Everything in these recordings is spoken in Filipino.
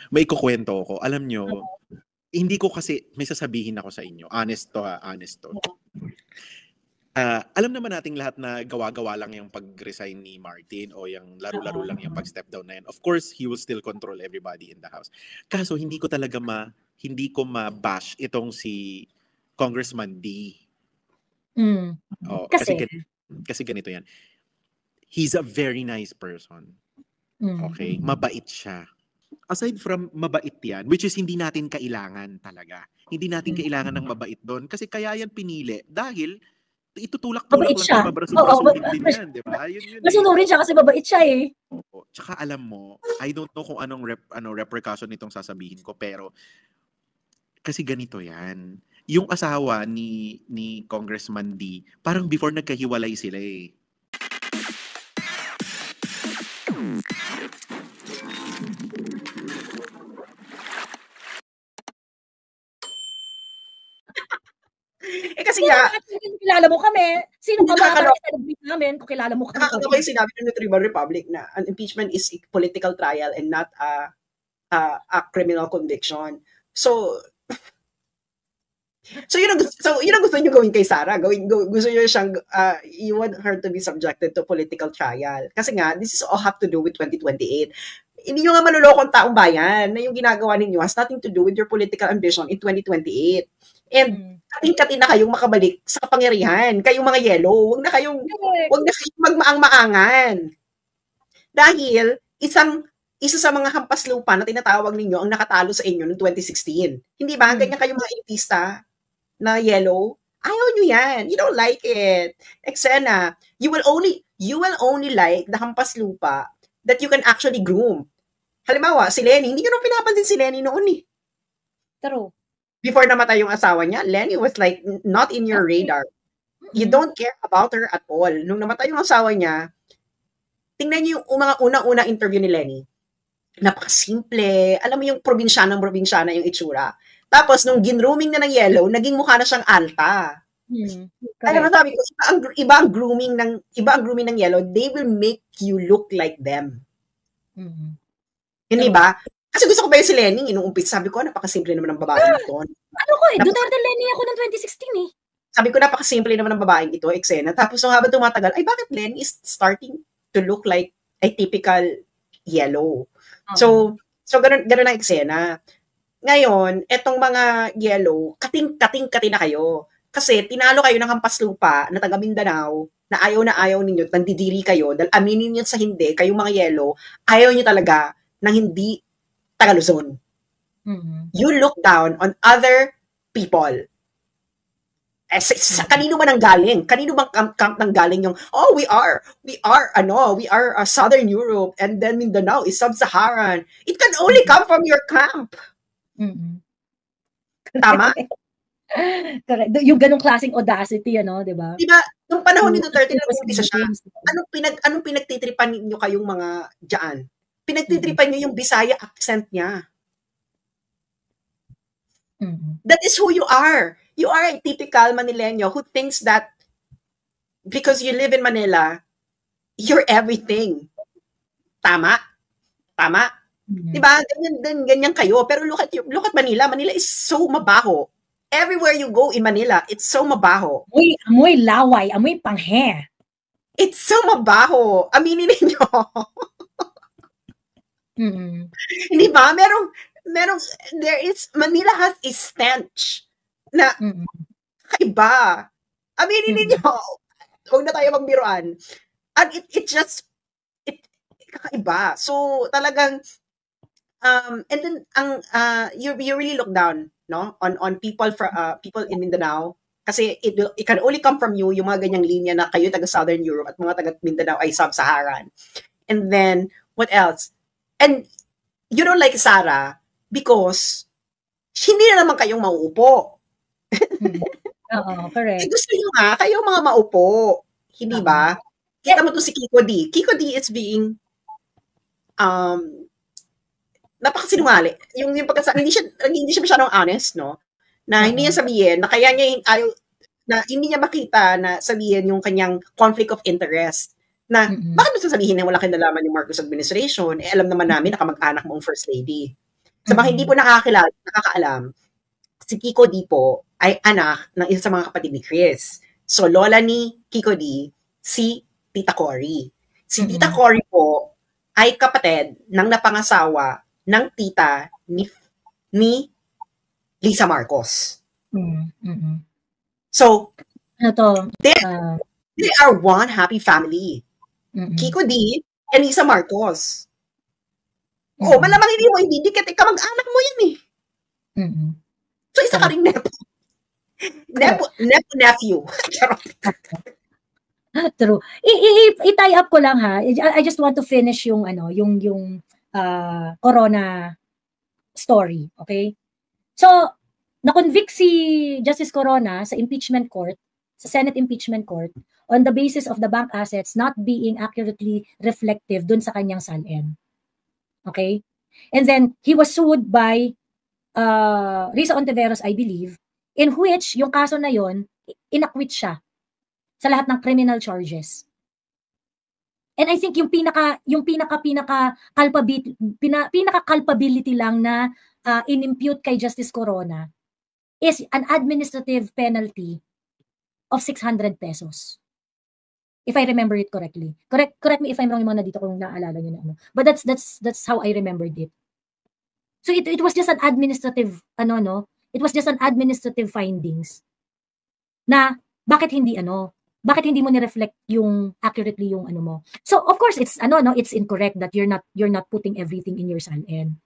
May ikukwento ko. Alam nyo, hindi ko kasi, may sasabihin ako sa inyo. Honest to ha, honest to. Alam naman nating lahat na gawa-gawa lang yung pag-resign ni Martin o yung laro-laro lang yung pag-step down na yan. Of course, he will still control everybody in the house. Kaso hindi ko talaga hindi ko ma-bash itong si Congressman D. Oh, kasi ganito yan. He's a very nice person. Okay? Mabait siya. Aside from mabait yan, which is hindi natin kailangan talaga. Hindi natin kailangan ng mabait doon kasi kaya yan pinili dahil itutulak-tulak lang siya, mabrasuhin din yan, di ba? Yun masunurin siya kasi mabait siya eh. Oo. Tsaka alam mo, I don't know kung anong repercussion nitong sasabihin ko, pero kasi ganito yan. Yung asawa ni Congressman D, parang before nagkahiwalay sila eh. Kasi nga, kilala mo kami. Sino ka ba namin kung kilala mo kami? Nakakatawa yung sinabi ng Tribal Republic na an impeachment is a political trial and not a criminal conviction. So yun ang gusto niyo gawin kay Sara. Gusto niyo siyang you want her to be subjected to political trial. Kasi nga, this is all have to do with 2028. Hindi nyo nga manuloko ang taong bayan na yung ginagawa ninyo has nothing to do with your political ambition in 2028. And kating-kating na kayong makabalik sa kapangyarihan. Kayong mga yellow, wag na kayong magmaang-maangan. Dahil isa sa mga hampas lupa na tinatawag ninyo ang nakatalo sa inyo noong 2016. Hindi ba? Ganyan kayong mga elitista na yellow. Ayaw nyo yan. You don't like it. Eksena, you will only like the hampas lupa that you can actually groom. Halimbawa, si Lenny, hindi nyo nung pinapansin si Lenny noon eh. True. Before namatay yung asawa niya, Lenny was like not in your radar. You don't care about her at all. Nung namatay yung asawa niya, tingnan niyo yung mga unang-unang interview ni Lenny. Napakasimple. Alam mo yung probinsyana yung itsura. Tapos, nung ginrooming na ng yellow, naging mukha na siyang alta. Alam mo, sabi ko, iba ang grooming ng yellow. They will make you look like them. Hindi ba? Kasi gusto ko ba yung si Lenny, inuumpit, sabi ko, napakasimple naman ng babaeng ito. Ano ko eh, Duterte Lenny ako ng 2016 eh. Sabi ko, napakasimple naman ng babaeng ito, eksena. Tapos, habang tumatagal, ay bakit Lenny is starting to look like a typical yellow? So ganun ang eksena. Ngayon, etong mga yellow, kating na kayo. Kasi tinalo kayo ng hampas lupa na taga Mindanao, na ayaw ninyo, nandidiri kayo, dahil aminin nyo sa hindi, kayong mga yellow, ayaw nyo talaga ng hindi taga Luzon. You look down on other people. Kanino man ang galing? Kanino bang camp nang galing yung, we are Southern Europe and then Mindanao is Sub-Saharan. It can only come from your camp. Tama? Correct. Yung ganong klaseng audacity, di ba? Diba, nung panahon ni Duterte na umpisa siya, anong pinagtitripan niyo kayong mga dyan? Pinagtitripan niyo yung Bisaya accent niya. That is who you are. You are a typical Manileño who thinks that because you live in Manila, you're everything. Tama? Diba? Ganyan kayo. Pero look at Manila. Manila is so mabaho. Everywhere you go in Manila, it's so mabaho. Amoy laway, amoy panghe. It's so mabaho. Aminin ninyo. Hindi ba? Manila has a stench na kakaiba. Aminin ninyo. Huwag na tayo magbiruan. And it kakaiba. So, talagang, and then, you really look down, no? On people in Mindanao. Kasi it can only come from you, yung mga ganyang linya na kayo taga Southern Europe at mga taga Mindanao ay Sub-Saharan. And then, what else? And you don't like Sara because hindi na naman kayong mauupo. Oo, correct. Gusto nyo nga, kayo mga maupo. Hindi ba? Kita mo to si Kiko D. Kiko D is being napakasinungali. Yung pagkasabi, hindi siya masyadong honest, no? Na hindi niya sabihin, na kaya niya hindi niya makita na sabihin yung kanyang conflict of interest. Na, bakit mo sabihin na wala kinalaman yung Marcos administration? Alam naman namin na kamag-anak mo ang First Lady. Sa mga hindi po nakakaalam, si Kiko D po ay anak ng isa sa mga kapatid ni Chris. So, lola ni Kiko D, si Tita Cory. Si Tita Cory po ay kapatid ng napangasawa ng tita ni Lisa Marcos. So, they are one happy family. Kiko D and Lisa Marcos. Oh, malamang hindi mo hindi dikit, kamag-anak mo yan eh. So, isa ka ring nephew. True. I-tie up ko lang ha. I just want to finish yung Corona story, okay? So, na-convict si Justice Corona sa impeachment court, sa Senate impeachment court, on the basis of the bank assets not being accurately reflective dun sa kanyang SALN. Okay? And then, he was sued by Risa Ontiveros, I believe, in which yung kaso na yon, inacquit siya sa lahat ng criminal charges. And I think yung pinaka culpability lang na inimpute kay Justice Corona is an administrative penalty of 600 pesos. If I remember it correctly. Correct me if I'm wrong, yung mga na dito kung naalala niyo na ano. But that's how I remembered it. So it was just an administrative it was just an administrative findings na bakit hindi mo ni-reflect yung accurately yung ano mo. So of course it's it's incorrect that you're not putting everything in your SALN.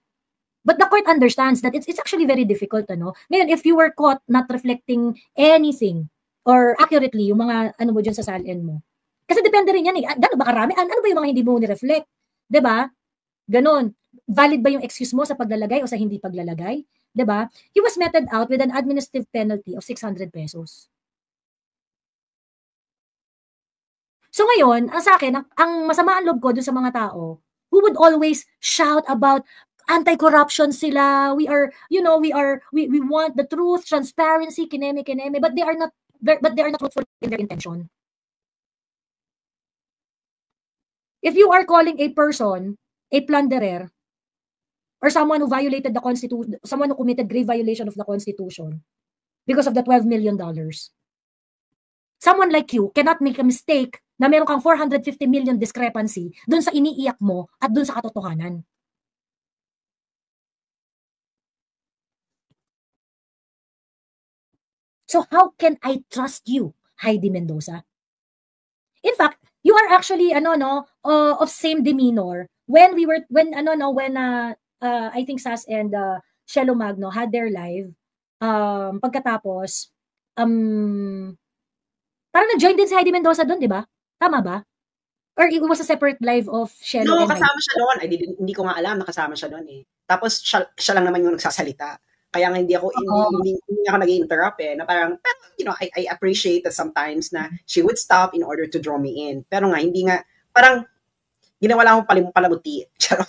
But the court understands that it's actually very difficult Ngayon if you were caught not reflecting anything or accurately yung mga mo diyan sa SALN mo. Kasi depende rin yan gaano ba karami? Ano ba yung mga hindi mo ni-reflect? 'Di ba? Ganon. Valid ba yung excuse mo sa paglalagay o sa hindi paglalagay? 'Di ba? He was meted out with an administrative penalty of 600 pesos. So ngayon, sa akin, ang masama ang loob ko dun sa mga tao who would always shout about anti-corruption sila, we want the truth, transparency, kineme, but they are not truthful in their intention. If you are calling a person a plunderer or someone who violated the Constitution, someone who committed grave violation of the Constitution because of the $12 million, someone like you cannot make a mistake na meron kang 450 million discrepancy dun sa iniiyak mo at dun sa katotohanan. So how can I trust you, Heidi Mendoza? In fact, you are actually of same demeanor when I think Sas and Shelo Magno had their live pagkatapos parang na-join din si Heidi Mendoza doon, di ba? Tama ba? Or it was a separate live of Shelo? No, kasama siya doon. Hindi ko nga alam na kasama siya doon eh. Tapos siya lang naman yung nagsasalita. Kaya nga hindi ako nag-interrupt na parang, I appreciate that sometimes na she would stop in order to draw me in. Pero nga, hindi nga, parang, ginawa lang akong palamuti. Charot.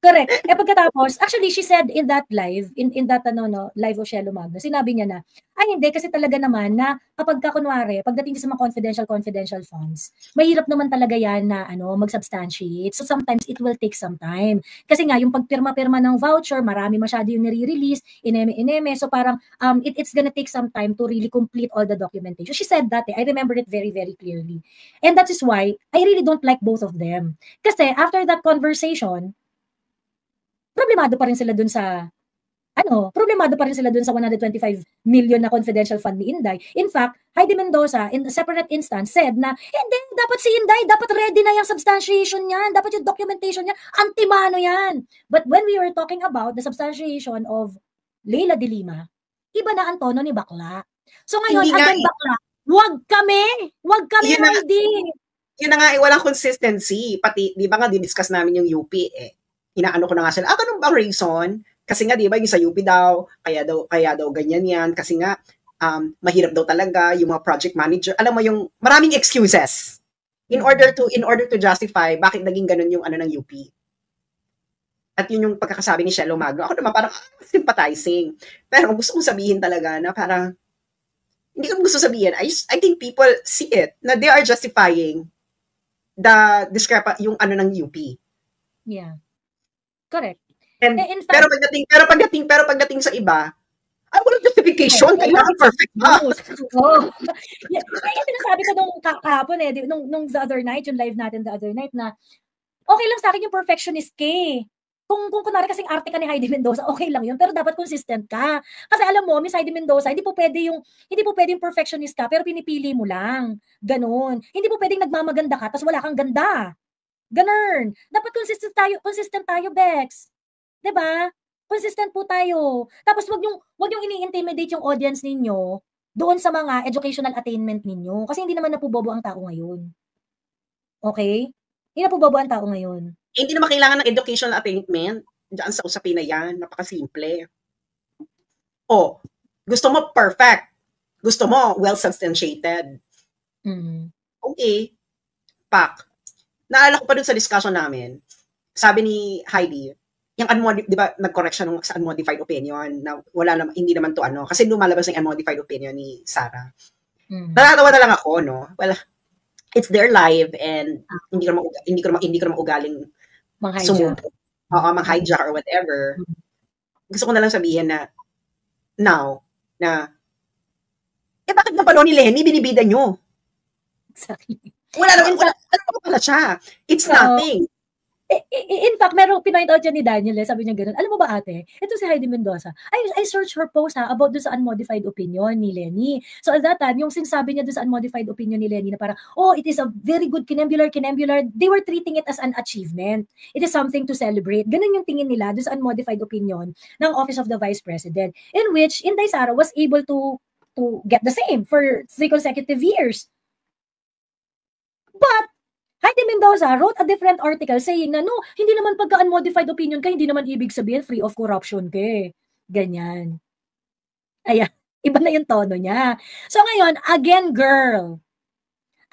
Correct. Pagkatapos, actually, she said in that live, in that live of Shelo Magno, sinabi niya na, hindi, kasi talaga naman na kapag kunwari, pagdating sa mga confidential funds, mahirap naman talaga yan na mag-substantiate. So sometimes it will take some time. Kasi nga, yung pagpirma-pirma ng voucher, marami masyado yung nire-release, ineme. So parang, it's gonna take some time to really complete all the documentation. She said that, I remember it very, very clearly. And that is why, I really don't like both of them. Kasi after that conversation, problemado pa rin sila dun sa 125 million na confidential fund ni Inday. In fact, Heidi Mendoza in a separate instance said na hindi, dapat si Inday, dapat ready na yung substantiation niyan, dapat yung documentation niya, antimano yan. But when we were talking about the substantiation of Leila de Lima, iba na ang tono ni Bakla. So ngayon, again Bakla, wag kami Heidi. Yun na nga, walang consistency. Pati, di ba nga, di-discuss namin yung UP inaano ko na nga sila, ganun bang reason? Kasi nga, di ba, yung sa UP daw, kaya daw ganyan yan, kasi nga, mahirap daw talaga, yung mga project manager, alam mo yung, maraming excuses, in order to justify, bakit naging ganun yung ng UP. At yun yung pagkakasabi ni Shelo Magno, ako naman parang, sympathizing. Pero gusto kong sabihin talaga, na parang, hindi ko gusto sabihin, I think people see it, na they are justifying yung ng UP. Yeah. Correct. And, in fact, pero pagdating sa iba, walang justification. Kailangan perfect ba? Oh. Yung sinasabi ko nung kahapon nung the other night, yung live natin the other night, na okay lang sa akin yung perfectionist ka eh. Kung kunwari kasing arte ka ni Heidi Mendoza, okay lang yun, pero dapat consistent ka. Kasi alam mo, Miss Heidi Mendoza, hindi po pwedeng perfectionist ka, pero pinipili mo lang. Ganon. Hindi po pwedeng nagmamaganda ka, tapos wala kang ganda. Ganon. Dapat consistent tayo, Bex. 'Di ba? Consistent po tayo. Tapos wag yung ini-intimidate yung audience ninyo doon sa mga educational attainment ninyo. Kasi hindi naman na po bobo ang tao ngayon. Okay? Hindi na po bobo ang tao ngayon. Hindi naman kailangan ng educational attainment. Diyan sa usapin na yan. Napakasimple. Gusto mo perfect. Gusto mo well-substantiated. Okay. Pak. Naalala ko pa dun sa discussion namin. Sabi ni Heidi, yung di ba, nag-correct siya sa unmodified opinion na hindi naman to kasi lumalabas ng unmodified opinion ni Sarah. Natatawa na lang ako, no? Well, it's their live and hindi ko naman ugaling sumubo. Mang-hijack or whatever. Gusto ko na lang sabihin na bakit na pala ni Lenny binibida nyo? Exactly. Wala pala siya. It's nothing. In fact, pinoint out yan ni Daniel, sabi niya gano'n. Alam mo ba ate, ito si Heidi Mendoza, I searched her post about doon sa unmodified opinion ni Lenny. So at that time, yung sinasabi niya doon sa unmodified opinion ni Lenny na parang, it is a very good kinembular, they were treating it as an achievement. It is something to celebrate. Ganun yung tingin nila doon sa unmodified opinion ng Office of the Vice President, in which Inday Sara was able to get the same for 3 consecutive years. But Heidi Mendoza wrote a different article saying na hindi naman pagka-unmodified opinion ka, hindi naman ibig sabihin free of corruption ka eh. Ganyan. Ayan, iba na yung tono niya. So ngayon, again girl,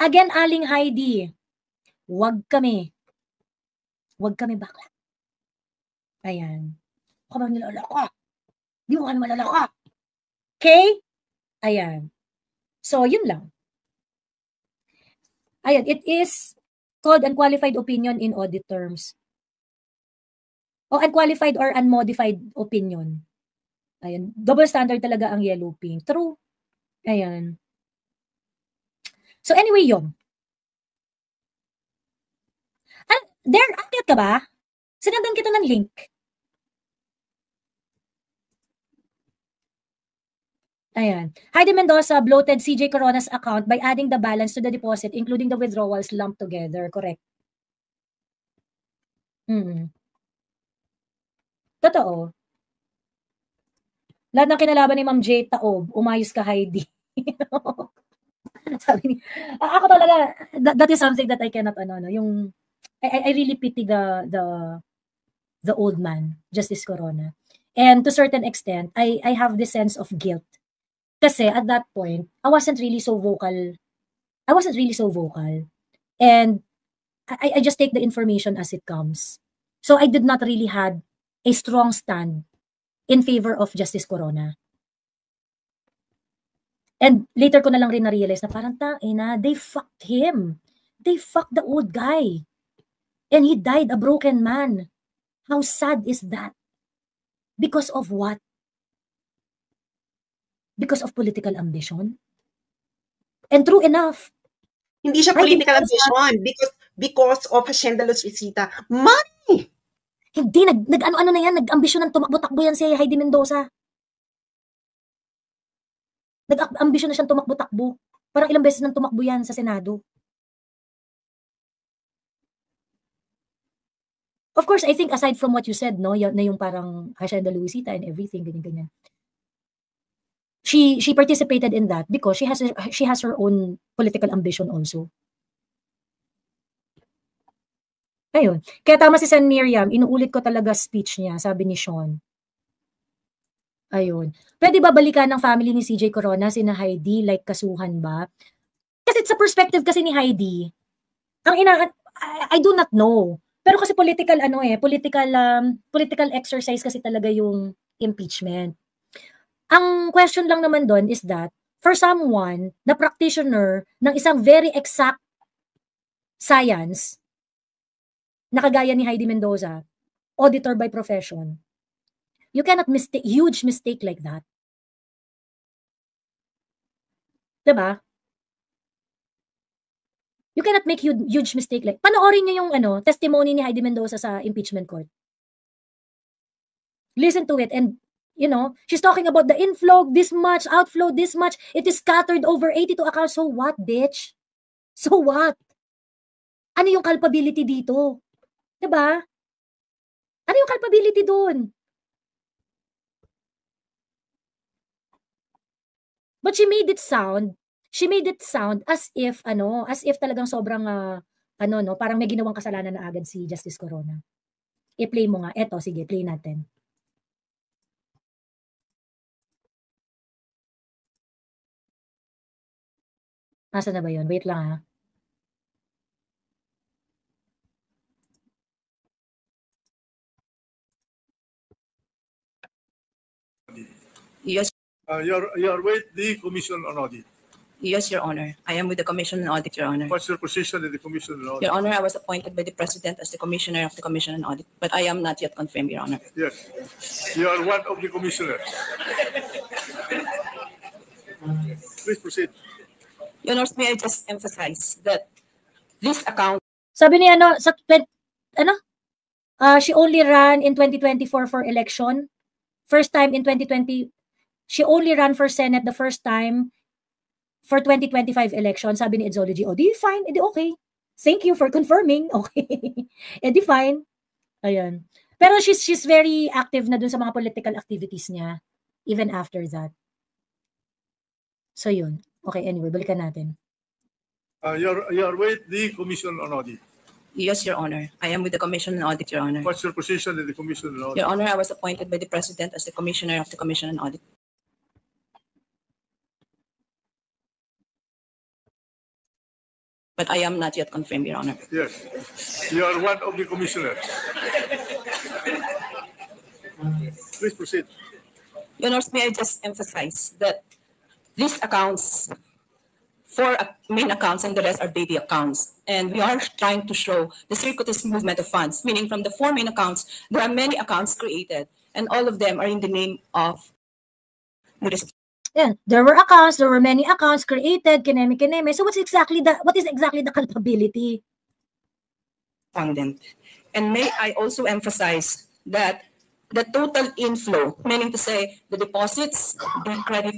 again Aling Heidi, wag kami bakla. Ayan. Huwag kami nilalaka. Di mo kami malalaka. Okay? Ayan. So, yun lang. Ayan, it is called unqualified opinion in audit terms. Unqualified or unmodified opinion. Ayan. Double standard talaga ang yellow pink. True. Ayan. So anyway, yun. Akit ka ba? Sinandan kita ng link. Ayan. Heidi Mendoza bloated CJ Corona's account by adding the balance to the deposit, including the withdrawals lumped together. Correct. Totoo. Lahat ng kinalaban ni Ma'am J. Taob, umayos ka, Heidi. Sabi ni, ako talaga, that is something that I cannot, yung, I really pity the old man, Justice Corona. And to a certain extent, I have this sense of guilt. Kasi at that point, I wasn't really so vocal. And I just take the information as it comes. So I did not really have a strong stand in favor of Justice Corona. And later ko na lang rin na-realize na parang they fucked him. They fucked the old guy. And he died a broken man. How sad is that? Because of what? Because of political ambition? And true enough. Hindi siya political ambition. Because of Hacienda Luz Visita. Money! Hindi, nag-ano na yan, nag-ambisyon ng tumakbo-takbo yan si Heidi Mendoza. Nag-ambisyon na siyang tumakbo-takbo. Parang ilang beses nang tumakbo yan sa Senado. Of course, I think aside from what you said, na yung parang Hacienda Luz Visita and everything, ganyan-ganyan. She participated in that because she has her own political ambition also. Ayun. Kaya tama si San Miriam, inuulit ko talaga speech niya, sabi ni Sean. Ayun. Pwede ba balikan ng family ni CJ Corona, sina Heidi, like kasuhan ba? Kasi sa perspective kasi ni Heidi, I do not know. Pero kasi political exercise kasi talaga yung impeachment. Ang question lang naman doon is that for someone na practitioner ng isang very exact science na kagaya ni Heidi Mendoza, auditor by profession, you cannot huge mistake like that. Diba? You cannot make huge mistake like, panoorin niyo yung testimony ni Heidi Mendoza sa impeachment court. Listen to it, and she's talking about the inflow this much, outflow this much, it is scattered over 82 accounts. So what, bitch? So what? Ano yung culpability dito? Diba? Ano yung culpability doon? But she made it sound as if talagang sobrang parang may ginawang kasalanan na agad si Justice Corona. I-play mo nga. Eto, sige, play natin. Nasaan na ba yun? Wait lang ha. Yes. You're with the Commission on Audit. Yes, Your Honor. I am with the Commission on Audit, Your Honor. What's your position in the Commission on Audit? Your Honor, I was appointed by the President as the Commissioner of the Commission on Audit, but I am not yet confirmed, Your Honor. Yes. You are one of the commissioners. Please proceed. Your Honor, may I just emphasize that this account... Sabi ni she only ran in 2024 for election. First time in 2020, she only ran for Senate the first time for 2025 election. Sabi ni Edzology, di fine, edi okay. Thank you for confirming. Okay. Edi fine. Ayan. Pero she's very active na dun sa mga political activities niya even after that. So yun. Okay, anyway, balikan natin. You're with the Commission on Audit. Yes, Your Honor. I am with the Commission on Audit, Your Honor. What's your position in the Commission on Audit? Your Honor, I was appointed by the President as the Commissioner of the Commission on Audit. But I am not yet confirmed, Your Honor. Yes. You are one of the commissioners. Please proceed. Your Honor, may I just emphasize that these accounts, 4 main accounts and the rest are daily accounts. And we are trying to show the circuitous movement of funds, meaning from the 4 main accounts, there are many accounts created, and all of them are in the name of the recipient. Yeah, there were many accounts created, kineme. So what is exactly the culpability? Respondent. And may I also emphasize that the total inflow, meaning to say the deposits, the credit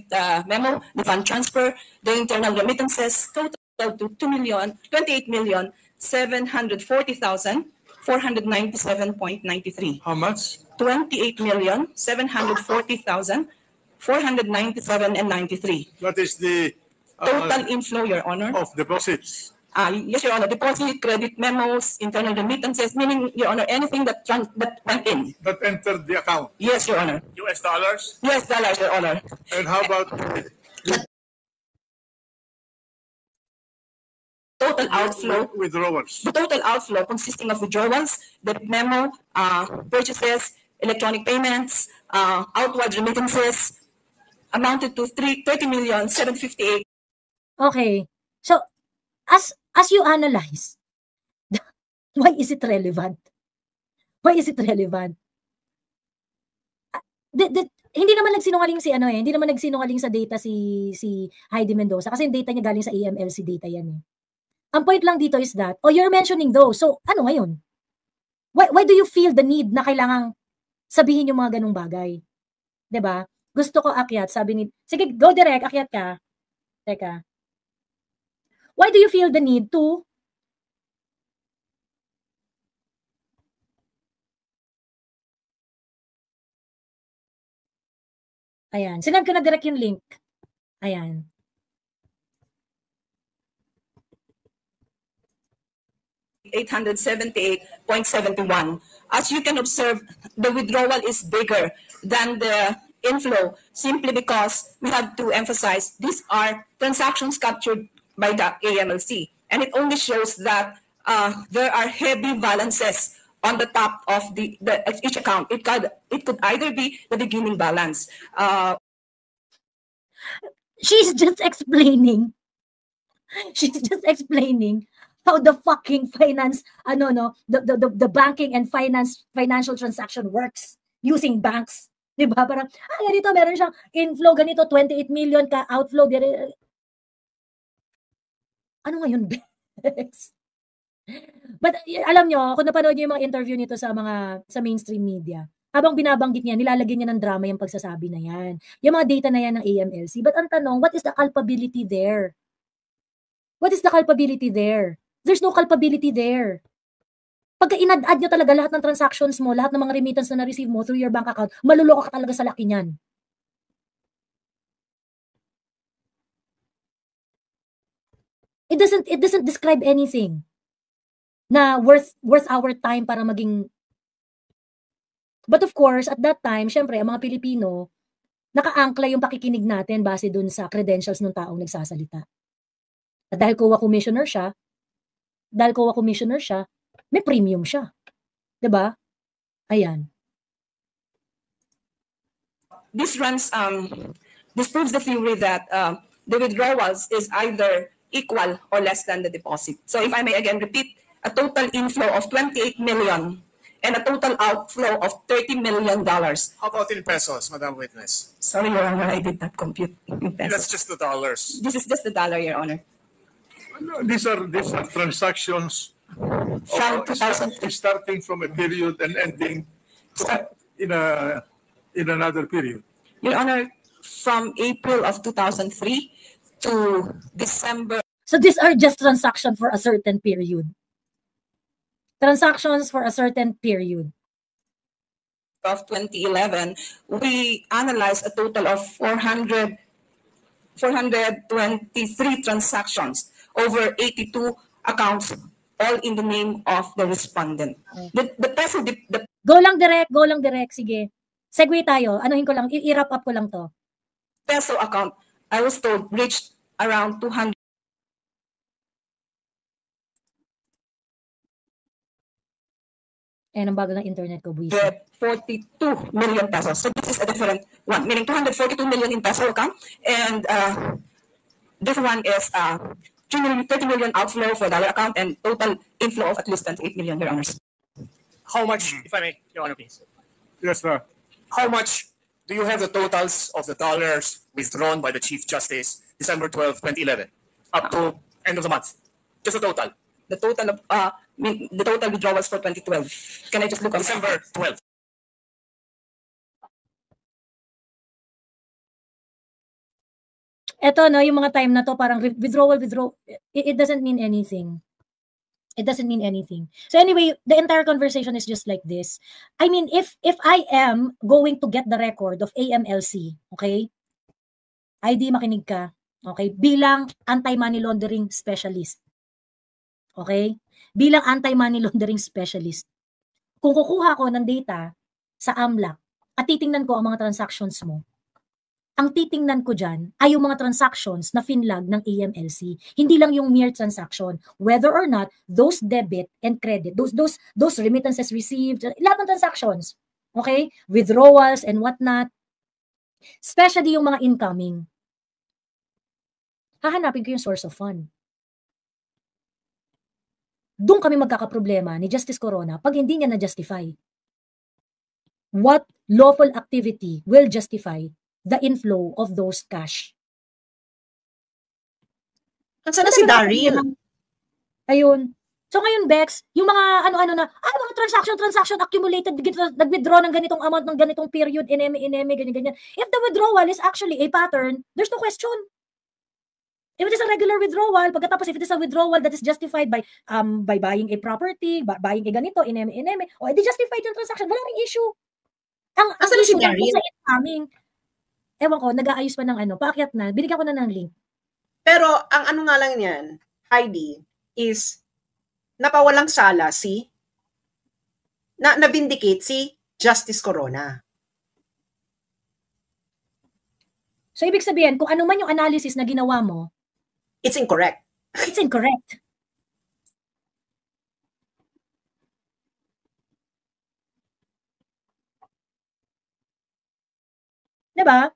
memo, the fund transfer, the internal remittances, total to 28,740,497.93. How much? 28,740,497.93. That is the Total inflow, Your Honor. of deposits. Yes, Your Honor. Deposit, credit memos, internal remittances, meaning, Your Honor, anything that went in. That entered the account. Yes, Your Honor. US dollars? US dollars, Your Honor. And how about Total outflow. withdrawals? The total outflow consisting of withdrawals, the memo, purchases, electronic payments, outward remittances, amounted to 30,758,000. Okay. So, as you analyze, why is it relevant? Why is it relevant? Hindi naman nagsinungaling hindi naman nagsinungaling sa data si Heidi Mendoza kasi yung data niya galing sa EMLC data yan eh. Ang point lang dito is that, you're mentioning those. So, ano ngayon? Why do you feel the need na kailangang sabihin yung mga ganung bagay? 'Di ba? Gusto ko akyat, sabi ni, sige, go direct, akyat ka. Teka. Why do you feel the need to Ayan. Sinend ko na direct yung link. Ayan. $878.71. As you can observe, the withdrawal is bigger than the inflow simply because we have to emphasize these are transactions captured by the AMLC. And it only shows that there are heavy balances on the top of each account. It could either be the beginning balance. She's just explaining. how the fucking finance, the banking and financial transaction works using banks. Diba? Parang, ganito, meron siyang inflow, ganito, 28 million ka, outflow. Ano ngayon, Bex? But alam nyo, kung napanood nyo yung mga interview nito sa mainstream media, habang binabanggit niya, nilalagyan niya ng drama yung pagsasabi na yan. Yung mga data na yan ng AMLC. But ang tanong, what is the culpability there? What is the culpability there? There's no culpability there. Pagka inad-add nyo talaga lahat ng transactions mo, lahat ng mga remittance na na-receive mo through your bank account, maluloko ka talaga sa laki niyan. It doesn't describe anything na worth our time para maging. But of course, at that time, syempre, ang mga Pilipino, naka-angkla yung pakikinig natin base dun sa credentials ng taong nagsasalita. At dahil COA commissioner siya, may premium siya. 'Di ba? Ayan. This proves the theory that the withdrawals is either equal or less than the deposit. So if I may again repeat, a total inflow of 28 million and a total outflow of $30 million. How about in pesos, Madam Witness? Sorry, Your Honor, I did not compute in pesos. That's just the dollars. This is just the dollar, Your Honor. These are transactions From 2003. starting from a period and ending in another period. Your Honor, from April of 2003 to December. So these are just transactions for a certain period. Transactions for a certain period. Of 2011, we analyzed a total of 423 transactions over 82 accounts, all in the name of the respondent. The peso, the Go lang direct, sige. Segue tayo, anuhin ko lang, i-wrap up ko lang to. peso account, I was told, reached around 200. Ang bagal ng internet ko, buwis. 42 million pesos. So this is a different one, meaning 242 million in peso account, and this one is 30 million outflow for dollar account and total inflow of at least 28 million, Your Honors. How much, if I may, Your Honor, please? Yes, sir. How much do you have the totals of the dollars withdrawn by the Chief Justice December 12, 2011, up to end of the month? Just the total. The total of the total withdrawals for 2012. Can I just look up? December 12. Eto, no, yung mga time na to, parang withdrawal, it doesn't mean anything. It doesn't mean anything. So anyway, the entire conversation is just like this. I mean, if I am going to get the record of AMLC, okay? ID, makinig ka. Okay? Bilang anti-money laundering specialist. Okay? Bilang anti-money laundering specialist. Kung kukuha ko ng data sa AMLAC at titingnan ko ang mga transactions mo, ang titingnan ko dyan ay yung mga transactions na finlag ng AMLC. Hindi lang yung mere transaction. Whether or not those debit and credit, those remittances received, lahat ng transactions. Okay? Withdrawals and whatnot. Especially yung mga incoming. Hahanapin ko yung source of fund. Doon kami magkakaproblema ni Justice Corona pag hindi niya na-justify. What lawful activity will justify the inflow of those cash? Nasaan na si Daryl? Ayun. So ngayon, Bex, yung mga mga transaction accumulated, nag-withdraw ng ganitong amount ng ganitong period, ineme, ganyan. If the withdrawal is actually a pattern, there's no question. If it is a regular withdrawal, pagkatapos if it is a withdrawal that is justified by buying a property, buying a ganito, ineme, o edi justified yung transaction, wala ring issue. Ang issue lang sa incoming, ewan ko, nag-aayos pa ng paakyat na, binigyan ko na ng link. Pero ang ano nga lang yan, Heidi, is napawalang sala na-vindicate si Justice Corona. So ibig sabihin, kung ano man yung analysis na ginawa mo, it's incorrect. It's incorrect. Diba?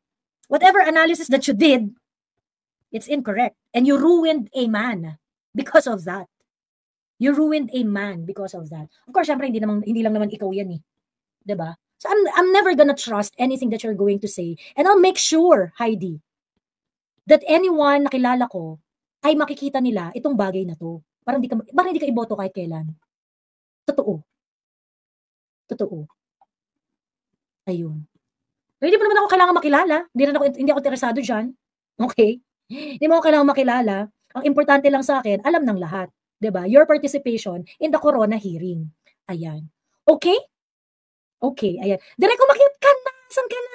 Whatever analysis that you did, it's incorrect. And you ruined a man because of that. You ruined a man because of that. Of course, syempre, hindi lang naman ikaw yan eh. Diba? So I'm never gonna trust anything that you're going to say. And I'll make sure, Heidi, that anyone na kilala ko ay makikita nila itong bagay na to. Parang hindi ka iboto kahit kailan. Totoo. Ayun. Hindi mo naman ako kailangan makilala. Hindi ako interesado dyan. Okay? Hindi mo ako kailangan makilala. Ang importante lang sa akin, alam ng lahat. Diba? Your participation in the corona hearing. Ayan. Okay? Okay, ayan. Direk, umakyat ka na. Saan ka na?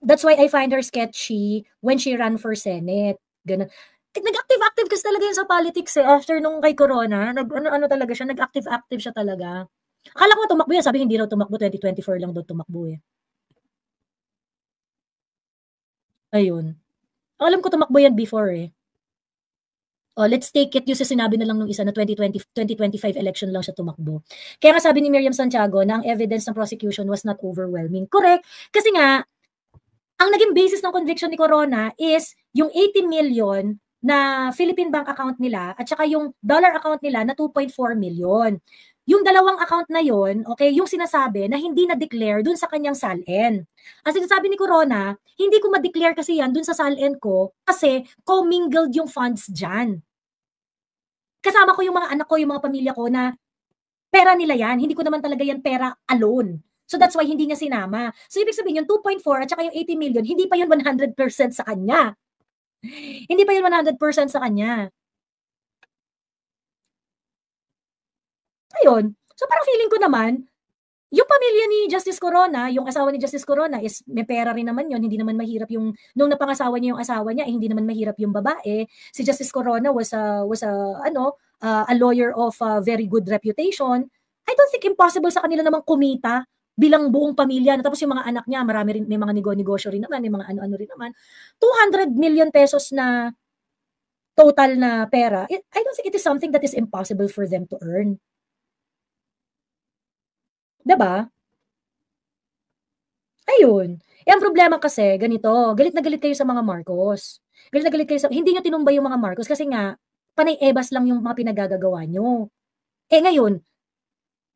That's why I find her sketchy when she ran for Senate. Ganun. Nag-active kasi talaga yun sa politics eh. After nung kay Corona, ano talaga siya, nag-active siya talaga. Akala ko tumakbo yan. Sabi hindi raw tumakbo, 2024 lang daw tumakbo eh. Ayun. Alam ko tumakbo yan before eh. Oh, let's take it yung sinabi na lang nung isa na 2025 election lang siya tumakbo. Kaya nga sabi ni Miriam Santiago na ang evidence ng prosecution was not overwhelming. Correct. Kasi nga, ang naging basis ng conviction ni Corona is yung 80 million na Philippine bank account nila at saka yung dollar account nila na 2.4 million. Yung dalawang account na yon, okay, yung sinasabi na hindi na-declare dun sa kanyang SALN. Ang sinasabi ni Corona, hindi ko ma-declare kasi yan dun sa SALN ko kasi commingled yung funds dyan. Kasama ko yung mga anak ko, yung mga pamilya ko na pera nila yan. Hindi ko naman talaga yan pera alone. So that's why hindi niya sinama. So ibig sabihin yung 2.4 at saka yung 80 million, hindi pa yun 100% sa kanya. Hindi pa yun 100% sa kanya. Ayun. So parang feeling ko naman, yung pamilya ni Justice Corona, yung asawa ni Justice Corona is may pera rin naman yun. Hindi naman mahirap yung, nung napangasawa niya yung asawa niya, hindi naman mahirap yung babae. Si Justice Corona was a lawyer of very good reputation. I don't think impossible sa kanila namang kumita bilang buong pamilya. Tapos yung mga anak niya, marami rin, may mga negosyo rin naman, may mga ano-ano rin naman. 200 million pesos na total na pera. I don't think it is something that is impossible for them to earn. Diba? Ayun. Ang problema kasi, ganito, galit na galit kayo sa mga Marcos. Galit na galit kayo sa, hindi nyo tinumbay yung mga Marcos kasi nga, panay-ebas lang yung mga pinagagagawa nyo. Ngayon,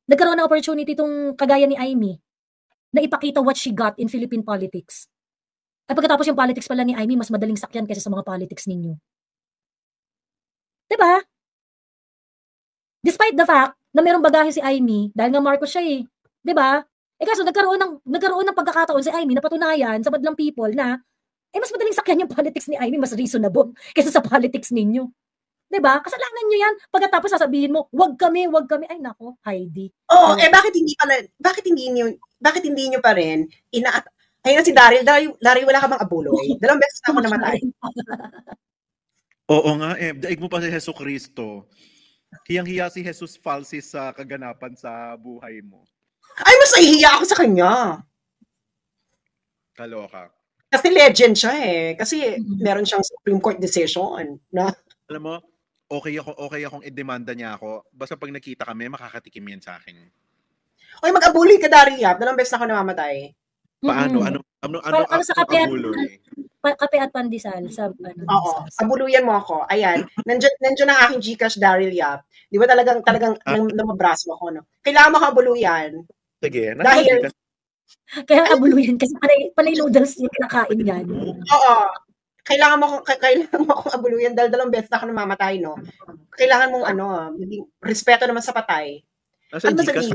nagkaroon ng opportunity itong kagaya ni Amy na ipakita what she got in Philippine politics. At pagkatapos yung politics pala ni Amy, mas madaling sakyan kaysa sa mga politics ninyo. Diba? Despite the fact na mayroong bagahe si Amy, dahil nga Marcos siya eh. Diba? Kaso nagkaroon ng pagkakataon si Amy na patunayan sa madlang people na mas madaling sakyan yung politics ni Amy, mas reasonable kaysa sa politics ninyo. Diba? Kasalanan nyo yan. Pagkatapos sasabihin mo, wag kami. Ay nako, Heidi. Oo, bakit hindi nyo pa rin ayun si Daryl, wala ka bang abuloy? Dalawang beses na ako namatay. Oo nga daig mo pa si Jesu Cristo. Hiyang-hiya si Jesus Falsis sa kaganapan sa buhay mo. Ay, mas nahihiya ako sa kanya. Kaloka. Kasi legend siya eh. Kasi meron siyang Supreme Court decision. Na... Alam mo, okay akong i-demanda niya ako. Basta pag nakita kami, makakatikim yan sa akin. Oy, mag-abuloy ka, Daria. Dalawang beses na ako namamatay. Paano? Ano sa kape abuloy? Kape at pandesal. Oo, abuluyan mo ako. Ayan, nandiyan ang aking Gcash, Daryl Yap. Di ba talagang namabraso ako, no? Kailangan mo ako abuluyan. Sige, dahil kaya abuluyan kasi panay noodles yung kinakain yan. Oo. Kailangan mo akong abuluyan dahil dalawang beses na ako namamatay, no? Kailangan mong respeto naman sa patay. Nasa Gcash?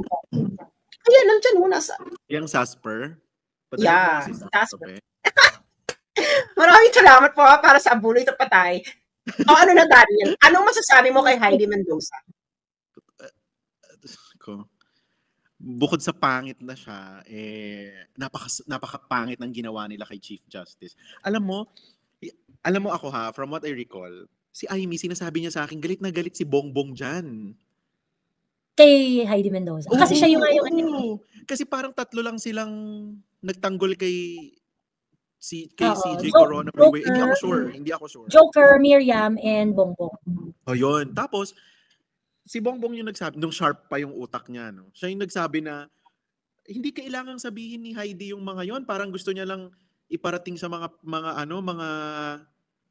Ayan, nandiyan mo nasa. Yung Sasper? Yeah, Sasper. Maraming salamat po para sa abuloy sa patay. Ano na, Daniel? Anong masasabi mo kay Heidi Mendoza? Bukod sa pangit na siya, napakapangit ng ginawa nila kay Chief Justice. Alam mo ako from what I recall, si Amy, sinasabi niya sa akin, galit na galit si Bongbong dyan. Kay Heidi Mendoza. Kasi siya yung kasi parang tatlo lang silang nagtanggol kay CJ Corona. Hindi ako sure. Joker, Miriam, and Bongbong. Yun. Tapos, si Bongbong yung nagsabi, nung sharp pa yung utak niya, no? Siya yung nagsabi na, hindi kailangang sabihin ni Heidi yung mga yon, parang gusto niya lang iparating sa mga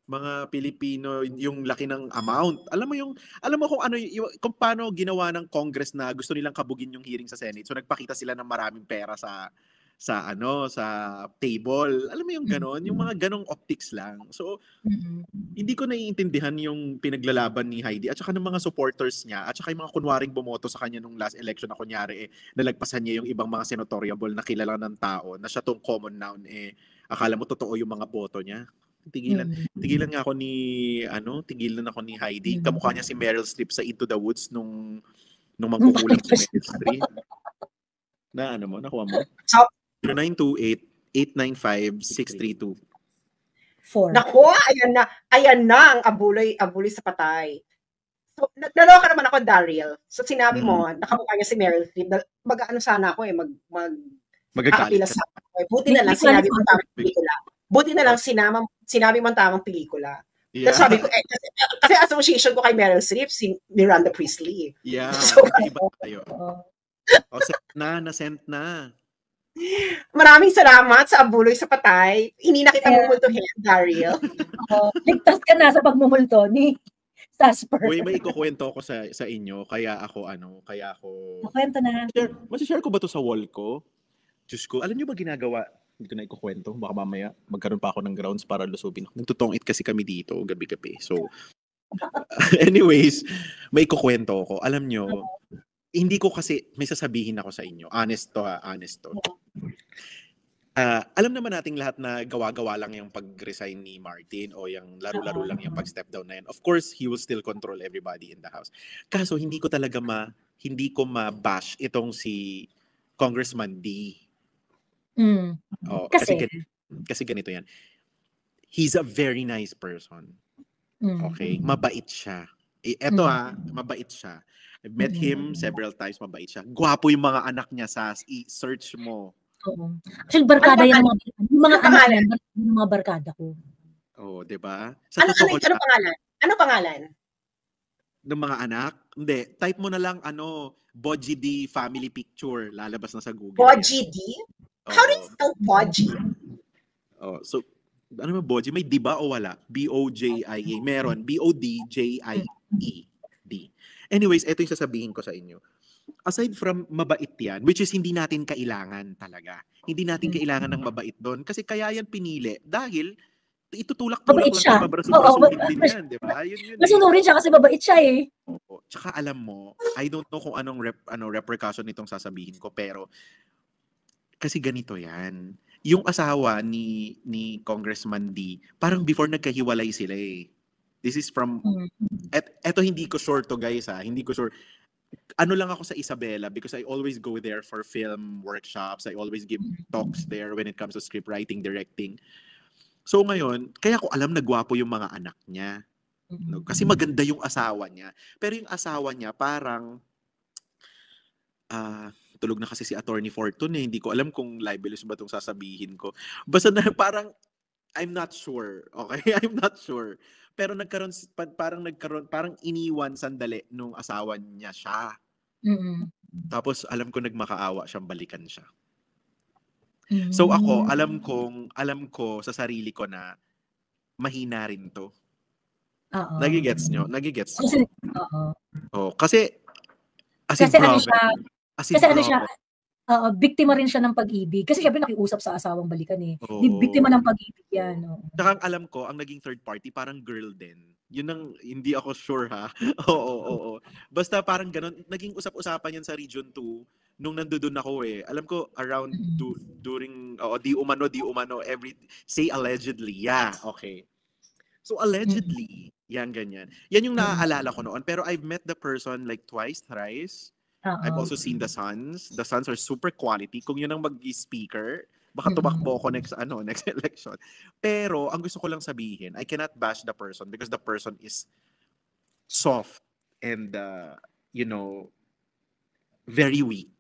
mga Pilipino, yung laki ng amount. Alam mo kung ano kung paano ginawa ng Congress na gusto nilang kabugin yung hearing sa Senate. So nagpakita sila ng maraming pera sa table. Alam mo yung ganon, yung mga ganong optics lang. So hindi ko naiintindihan yung pinaglalaban ni Heidi at saka ng mga supporters niya at saka yung mga kunwaring bumoto sa kanya nung last election na kunyari nalagpasan niya yung ibang mga senatoriable na kilala ng tao na siya tong common noun akala mo totoo yung mga boto niya. Tigilan nga ako tigilan ako ni Heidi. Kamukha niya si Meryl Streep sa Into the Woods nung mangkukulang si Meryl Streep. Nakuha mo? 0928-895-632. Naku, ayan na ang abuloy sa patay. So, naloka naman ako, Daryl. So, sinabi mo, nakamukha niya si Meryl Streep. Mag-ano sana ako magkakapila sa ako. Buti na lang sinabi mo tamang pelikula. Buti na lang sinabi mo tamang pelikula. Yeah. Tapos sabi ko, kasi association ko kay Meryl Streep, si Miranda Priestley. Yeah, so, iba tayo. Sent na. Maraming salamat sa abuloy sa patay. Hindi na kita mumultuhin, Daryl. Ligtas ka na sa pagmumulto ni Sasper. Uy, may ikukwento ko sa inyo, kaya ako. Kwento na. Masishare ko ba to sa wall ko? Diyos ko, alam niyo ba ginagawa? Hindi ko na ikukwento. Baka mamaya magkaroon pa ako ng grounds para lusubin. Nagtutong-it kasi kami dito, gabi-gabi. So, anyways, may ikukwento ko. Alam niyo, hindi ko kasi, may sasabihin ako sa inyo. Honest to. Alam naman nating lahat na gawa-gawa lang yung pag-resign ni Martin o yung laro-laro lang yung pag-step down na yan. Of course, he will still control everybody in the house. Kaso hindi ko ma-bash itong si Congressman D. Kasi ganito yan. He's a very nice person. Okay? Mabait siya. Mabait siya. I've met him several times, mabait siya. Gwapo yung mga anak niya, i-search mo. Oo. Actually, barkada yung mga anak niya, yung mga barkada ko. Oo, di ba? Ano pangalan? Ng mga anak? Hindi. Type mo na lang, Boji D family picture. Lalabas na sa Google. Boji D? How do you spell Boji? So, ano ba Boji? May D ba o wala? B-O-J-I-E. Meron. B-O-D-J-I-E-D. Anyways, ito yung sasabihin ko sa inyo. Aside from mabait yan, which is hindi natin kailangan talaga. Hindi natin kailangan ng mabait doon. Kasi kaya yan pinili. Dahil itutulak-tulak lang siya. Mabrasubin din yan, di ba? Masunurin siya kasi mabait siya eh. Oo. Tsaka alam mo, I don't know kung anong repercussion nitong sasabihin ko, pero kasi ganito yan. Yung asawa ni Congressman D, parang before nagkahiwalay sila eh. This is from, eto hindi ko sure to guys hindi ko sure. Ano lang ako sa Isabela because I always go there for film workshops. I always give talks there when it comes to script writing, directing. So ngayon, kaya ko alam na gwapo yung mga anak niya. No? Kasi maganda yung asawa niya. Pero yung asawa niya parang tulog na kasi si Attorney Fortune eh. Hindi ko alam kung libelous ba itong sasabihin ko. Basta na parang I'm not sure. Okay? I'm not sure. Pero parang iniwan sandali nung asawa niya siya. Tapos alam ko nagmakaawa siyang balikan siya. So ako, alam ko sa sarili ko na mahina rin to. Nagigets nyo? Kasi biktima rin siya ng pag-ibig. Kasi syempre nakiusap sa asawang balikan eh. Biktima ng pag-ibig yan. Tsaka alam ko, ang naging third party, parang girl din. Yun ang, hindi ako sure ha. Oo. Basta parang ganun, naging usap-usapan yan sa Region 2 nung nandoon ako eh. Alam ko, around during, di umano, say allegedly. Yeah, okay. So allegedly, yan ganyan. Yan yung naaalala ko noon. Pero I've met the person like twice, thrice. I've also seen the Sons. The Sons are super quality. Kung yun ang mag-speaker, baka tumakbo ako next election. Pero ang gusto ko lang sabihin, I cannot bash the person because the person is soft and very weak.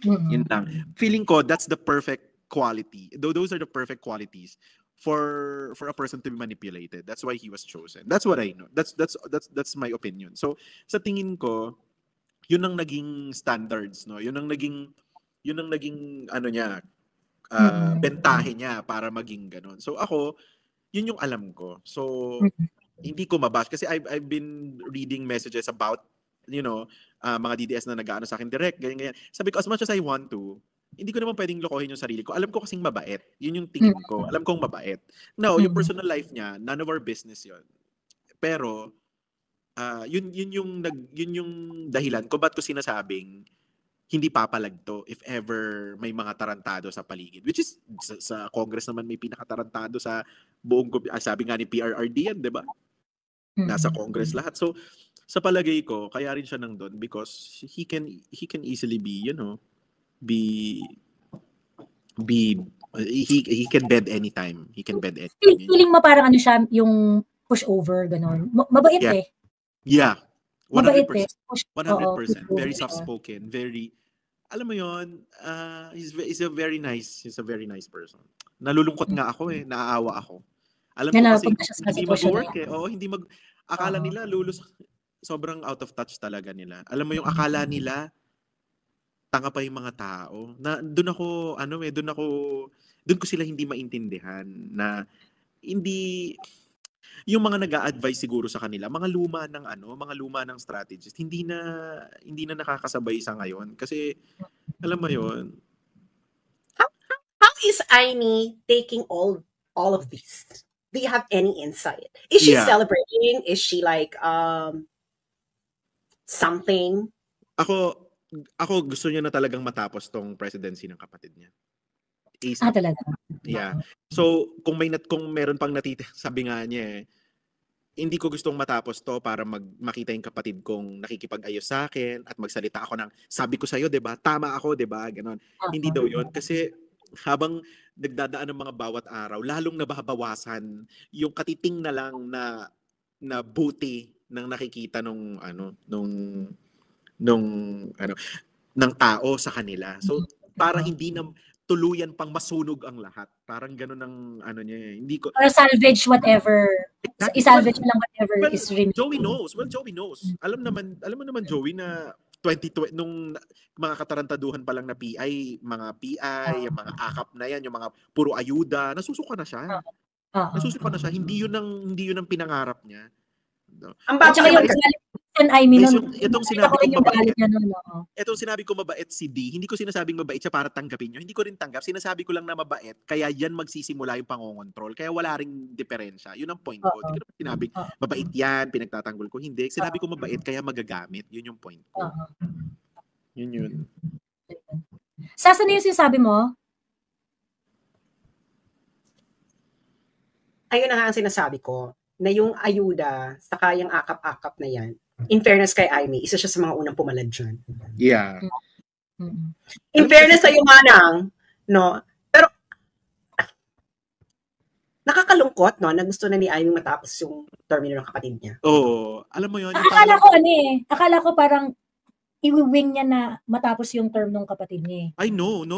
Yun lang. Feeling ko that's the perfect quality. Those are the perfect qualities for a person to be manipulated. That's why he was chosen. That's what I know. That's my opinion. So sa tingin ko, yun ang naging standards, no? Yun ang naging bentahe niya para maging ganun. So ako, Yun yung alam ko. So, hindi ko mabash. Kasi I've been reading messages about, mga DDS na nag-aano sa akin direct, ganyan. Sabi ko, as much as I want to, hindi ko naman pwedeng lokohin yung sarili ko. Alam ko kasing mabait. Yun yung tingin ko. Alam kong mabait. No, yung personal life niya, none of our business yun. Pero, yun yung dahilan ko ba't ko sinasabing hindi papalag to if ever may mga tarantado sa paligid. Which is, sa Congress naman may pinakatarantado sa buong, sabi nga ni PRRD yan, di ba? Nasa Congress lahat. So, sa palagay ko, kaya rin siya nang doon because he can easily be, he can bed anytime. He can bed anytime. Feeling mo parang ano siya, yung pushover, gano'n. Mabait eh. Yeah. 100%. Mabait eh. 100%. Very soft-spoken. Very, alam mo yun, he's a very nice person. Nalulungkot nga ako eh. Naaawa ako. Alam ko kasi hindi mag-work eh. Oo, akala nila sobrang out of touch talaga nila. Alam mo yung akala nila, tanga pa yung mga tao. Na doon ko sila hindi maintindihan na hindi yung mga nag-a-advise siguro sa kanila, mga luma ng strategist, hindi na nakakasabay sa ngayon kasi alam mo yun. How is Aimee taking all of this? Do you have any insight? Is she celebrating? Is she like something? Ako gusto niya na talagang matapos tong presidency ng kapatid niya. Talaga? Yeah. So, kung meron pang sabi nga niya hindi ko gustong matapos to para makita yung kapatid kong nakikipag-ayos sa akin at magsalita ako ng, sabi ko sa'yo, diba? Tama ako, diba? Ganon. Hindi daw yun. Kasi habang nagdadaan ng mga bawat araw, lalong nababawasan yung katiting na lang na buti ng nakikita ng tao sa kanila. So, para hindi na tuluyan pang masunog ang lahat. Parang gano'n ang niya. Hindi ko... Para salvage whatever. I-salvage lang whatever is remaining. Joey knows. Well, Joey knows. Alam mo naman, Joey, na 2020, nung mga katarantaduhan pa lang na PI, yung mga akap na yan, yung mga puro ayuda, nasusuka na siya. Nasusuka na siya. Hindi yun ang pinangarap niya. No. Ang bago yung itong sinabi ko mabait si D, hindi ko sinasabing mabait siya para tanggapin nyo. Hindi ko rin tanggap. Sinasabi ko lang na mabait, kaya yan magsisimula yung pangongontrol. Kaya wala ring diferensya. Yun ang point ko. Hindi ko naman sinabing mabait yan, pinagtatanggol ko. Hindi. Sinabi ko mabait, kaya magagamit. Yun yung point ko. Yun. Saan yung sinasabi mo? Ayun na nga ang sinasabi ko, na yung ayuda, saka yung akap-akap na yan, in fairness kay Aimee, isa siya sa mga unang pumalad dyan. Yeah. In fairness sa'yo, Manang, no? Pero, nakakalungkot, no? Na gusto na ni Aimee matapos yung term ng kapatid niya. Oo. Alam mo yun. Akala ko parang iwiwing niya na matapos yung term ng kapatid niya. Ay, no.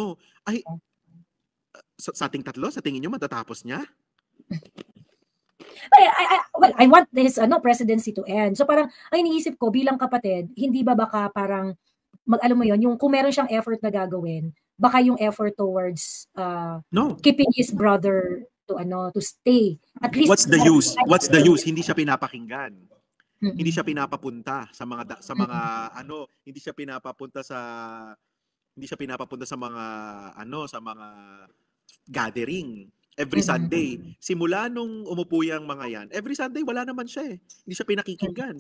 Ay, sa ating tatlo, sa tingin nyo matatapos niya? I want this presidency to end. So parang ang iniisip ko bilang kapatid, hindi ba baka parang alam mo yon, yung kung meron siyang effort na gagawin, baka yung effort towards keeping his brother to stay. At least What's the use? Hindi siya pinapakinggan. Hindi siya pinapapunta sa mga hindi siya pinapapunta sa mga gathering. Every Sunday. Simula nung umupo yung mga yan, every Sunday wala naman siya eh. Hindi siya pinakikinggan.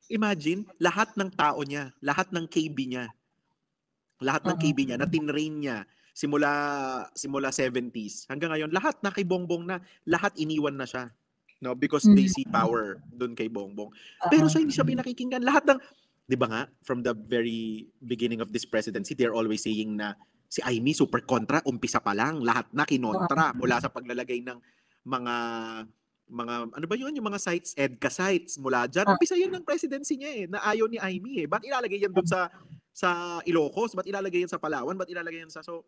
Imagine, lahat ng tao niya, lahat ng KB niya, na tinrain niya, simula 70s, hanggang ngayon, lahat na kay Bongbong na, lahat iniwan na siya. No? Because they see power dun kay Bongbong. Pero siya hindi siya pinakikinggan. Lahat ng, di ba nga, from the very beginning of this presidency, they're always saying na, si Aimee super kontra, umpisa pa lang, lahat na kinontra mula sa paglalagay ng mga ano ba yun, yung mga sites, EDCA sites, mula dyan, umpisa yun ng presidency niya na ayaw ni Aimee Ba't ilalagay yan doon sa Ilocos? Ba't ilalagay yan sa Palawan? Ba't ilalagay yan sa... So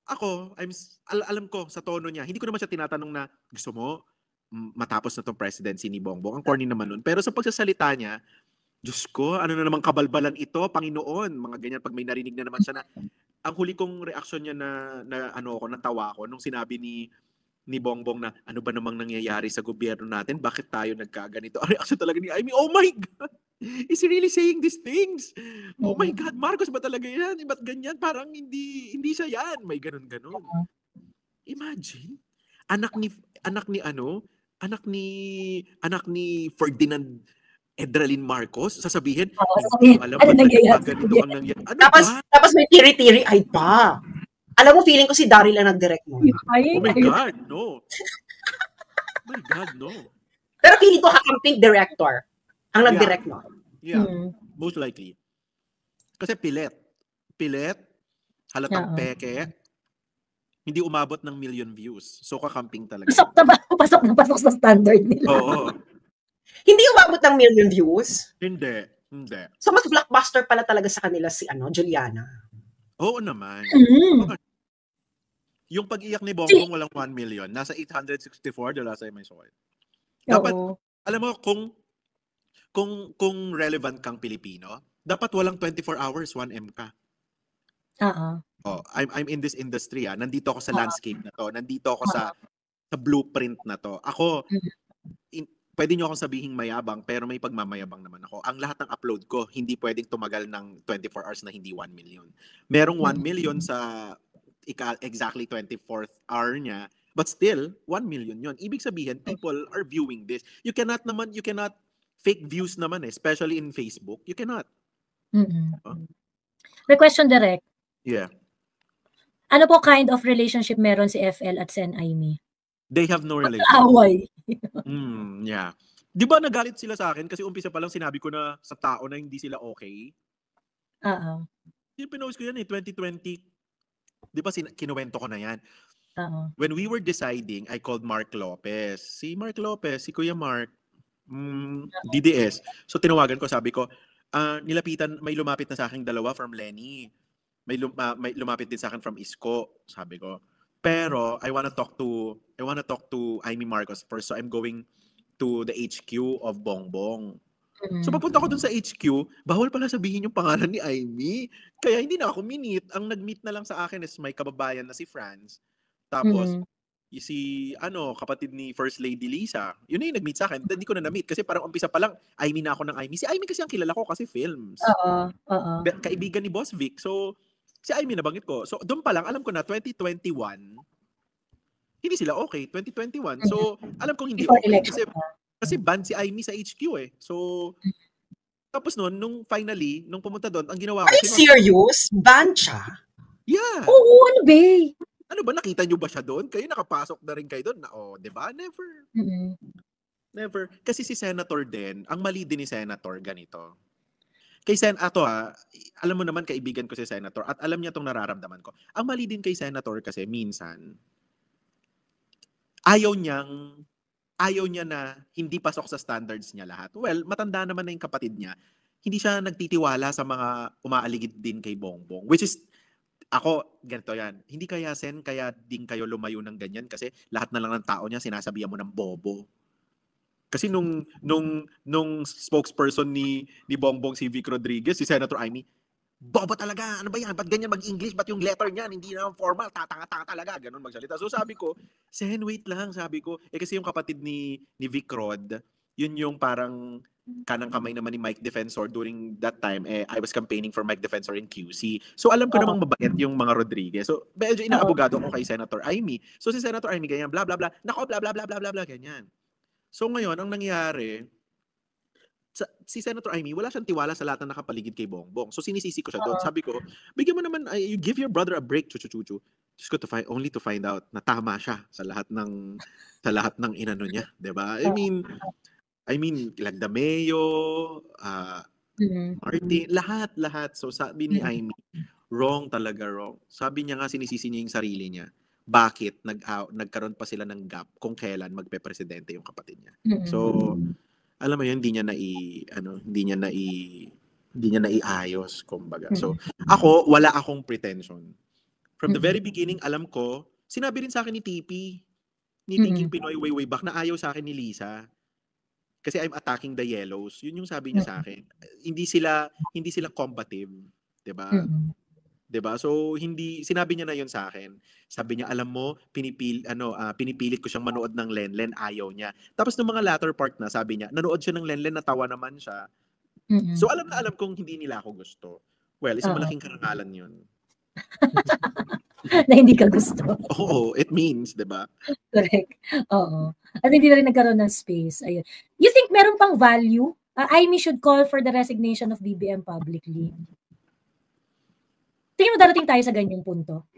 ako, alam ko sa tono niya, hindi ko naman siya tinatanong na gusto mo matapos na tong presidency ni Bongbong. Ang corny naman nun. Pero sa pagsasalita niya, Diyos ko, ano na naman kabalbalan ito, Panginoon, mga ganyan, pag may narinig na naman siya na, ang huli kong reaksyon niya natawa ko, nung sinabi ni Bongbong na ano ba namang nangyayari sa gobyerno natin? Bakit tayo nagkaganito? Ang reaction talaga ni Amy, oh my God! Is he really saying these things? Oh my God, Marcos ba talaga yan? Ba't ganyan? Parang hindi siya yan. May ganun-ganun. Imagine, anak ni Ferdinand Edralin Marcos, sasabihin, hindi ko alam ano nangyayari? ganito ang nangyayari. Ano Tapos may tiri-tiri, ay pa. Alam mo, feeling ko si Daryl ang nag-direct mo. Oh my God, no. Oh my God, no. Pero feeling ko kakamping director ang nag-direct mo. Yeah, most likely. Kasi pilit, halatang peke, hindi umabot ng 1,000,000 views. So kakamping talaga. Pasok sa standard nila. Oo. Hindi umabot ng 1,000,000 views? Hindi. So mas blockbuster pala talaga sa kanila si Juliana. Oo naman. Yung pag-iyak ni Bongbong walang 1 million. Nasa 864, the last time I saw it. Dapat, alam mo, kung relevant kang Pilipino, dapat walang 24 hours, 1M ka. Oh, I'm in this industry. Nandito ako sa landscape na to. Nandito ako sa blueprint na to. Ako, pwede nyo akong sabihin mayabang, pero may pagmamayabang naman ako. Ang lahat ng upload ko, hindi pwedeng tumagal ng 24 hours na hindi 1 million. Merong 1 million sa exactly 24th hour niya, but still, 1 million yun. Ibig sabihin, people are viewing this. You cannot fake views naman especially in Facebook. You cannot. May question direct. Yeah. Ano po kind of relationship meron si FL at Sen Amy? They have no relationship. Away. Yeah. Di ba nagalit sila sa akin kasi umpisa pa lang sinabi ko na sa tao na hindi sila okay? Pinost ko yan 2020. Di ba kinuwento ko na yan? When we were deciding, I called Mark Lopez. Si Mark Lopez, si Kuya Mark, DDS. So tinawagan ko, sabi ko, may lumapit na sa akin dalawa from Lenny. May lumapit din sa akin from Isko, sabi ko. Pero I wanna talk to Amy Marcos first. So I'm going to the HQ of Bongbong. So pagpunta ko dun sa HQ, bawal pala sabihin yung pangalan ni Amy. Kaya hindi na ako minit. Ang nag-meet na lang sa akin is may kababayan na si Franz. Tapos si kapatid ni First Lady Lisa. Yun na yung nag-meet sa akin. Hindi ko na na-meet kasi parang umpisa pa lang Amy na ako ng Amy. Si Amy kasi ang kilala ko kasi films. Kaibigan ni Boss Vic. So si Amy nabanggit ko. So doon pa lang alam ko na 2021 hindi sila okay. 2021. So alam kong hindi okay kasi ban si Amy sa HQ eh. So, tapos nung finally, nung pumunta doon, ang ginawa ko... Are you serious? Ban siya? Yeah. Oo, ano ba? Ano ba, nakita nyo ba siya doon? Kayo nakapasok na rin kayo doon? Di ba? Never. Never. Kasi si Senator din, ang mali din ni Senator, ganito. Kay alam mo naman kaibigan ko si Senator at alam niya tong nararamdaman ko. Ang mali din kay Senator kasi minsan, ayaw niya na hindi pasok sa standards niya lahat. Well, matanda naman na yung kapatid niya. Hindi siya nagtitiwala sa mga umaaligid din kay Bongbong. Which is, ako, ganito yan. Hindi kaya din kayo lumayo ng ganyan kasi lahat na lang ng tao niya sinasabihan mo ng bobo. Kasi nung spokesperson ni Bongbong si Vic Rodriguez, si Senator Amy, bobo talaga, ano ba yan? Ba't ganyan mag-English? Ba't yung letter niyan? Hindi na formal, tatanga-tanga talaga. Ganun magsalita. So sabi ko, Sen, wait lang, sabi ko. Kasi yung kapatid ni Vic Rod, yun yung parang kanang kamay naman ni Mike Defensor during that time. I was campaigning for Mike Defensor in QC. So alam ko namang mabait yung mga Rodriguez. So medyo inaabogado ko kay Senator Amy. So si Senator Amy, ganyan, bla bla bla. Nako, bla bla bla bla bla bla, ganyan. So ngayon, ang nangyari, si Senator Amy, wala siyang tiwala sa lahat na nakapaligid kay Bongbong. So sinisisi ko siya doon. Sabi ko, bigyan mo naman, you give your brother a break, chuchu-chuchu. Just go only to find out na tama siya sa lahat ng inano niya, 'di ba? I mean, Lagdameo, Martin, lahat. So sabi ni Amy, wrong talaga, wrong. Sabi niya nga sinisisi niya yung sarili niya. Bakit nagkaroon pa sila ng gap kung kailan magpe-presidente yung kapatid niya. So alam mo yun, hindi niya naiayos, kumbaga. So, wala akong pretension. From the very beginning, alam ko, sinabi rin sa akin ni TP, ni Thinking Pinoy way back, na ayaw sa akin ni Lisa. Kasi I'm attacking the yellows. Yun yung sabi niya sa akin. Hindi sila combative, 'di ba? 'Diba? So sinabi niya na 'yon sa akin. Sabi niya, alam mo, pinipilit ko siyang manood ng Lenlen, ayaw niya. Tapos nung mga latter part na, sabi niya, nanood siya ng Lenlen, natawa naman siya. So alam na alam kong hindi nila ako gusto. Well, isang malaking karangalan 'yun. Na hindi ka gusto. Oo, it means, 'di ba? Correct. Oo. At hindi na rin nagkaroon ng space. Ayun. You think meron pang value? Amy should call for the resignation of BBM publicly. Tingin mo darating tayo sa ganyang punto?